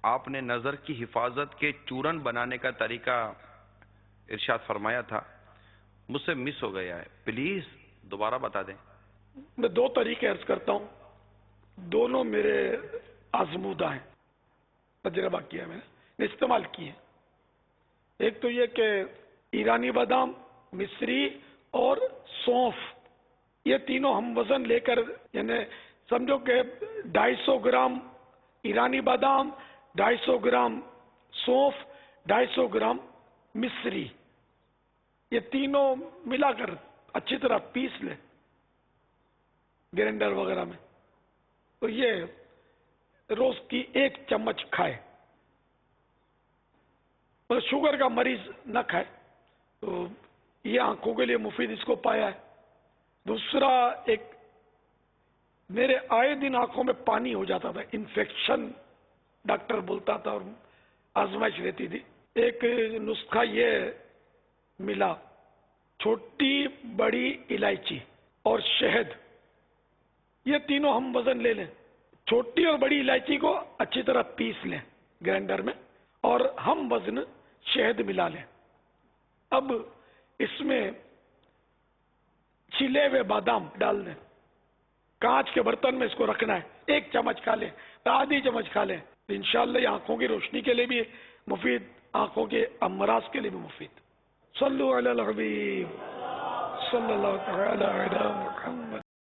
آپ نے نظر کی حفاظت کے چورن بنانے کا طریقہ ارشاد فرمایا تھا، مجھ سے مس ہو گیا ہے، پلیز دوبارہ بتا دیں۔ میں دو طریقے عرض کرتا ہوں، دونوں میرے آزمودہ ہیں، تجربہ کیا میں نے استعمال کیے ہیں۔ ایک تو یہ کہ ایرانی بادام، مصری اور سونف، یہ تینوں ہم وزن لے کر، یعنی سمجھو کہ 250 گرام ایرانی بادام، 250 گرام سونف، 250 گرام مصری، یہ تینوں ملا کر اچھی طرح پیس لیں گرینڈر وغیرہ میں، تو یہ روز کی 1 چمچ کھائے۔ شوگر کا مریض نہ کھائے تو یہ آنکھوں کے لیے مفید اس کو پایا ہے۔ دوسرا، ایک میرے آئے دن آنکھوں میں پانی ہو جاتا تھا، انفیکشن ڈاکٹر بولتا تھا اور آزمائش رہتی تھی، ایک نسخہ یہ ملا، چھوٹی بڑی الائچی اور شہد، یہ تینوں ہم وزن لے لیں، چھوٹی اور بڑی الائچی کو اچھی طرح پیس لیں گرینڈر میں اور ہم وزن شہد ملا لیں۔ اب اس میں چھلے ہوئے بادام ڈال دیں، کانچ کے برتن میں اس کو رکھنا ہے، 1 چمچ کھا لیں، آدھی چمچ کھا لیں، انشاءاللہ یہ آنکھوں کی روشنی کے لیے بھی مفید، آنکھوں کے امراض کے لیے بھی مفید۔ صلو علی الحبیب صلی اللہ تعالی علی محمد۔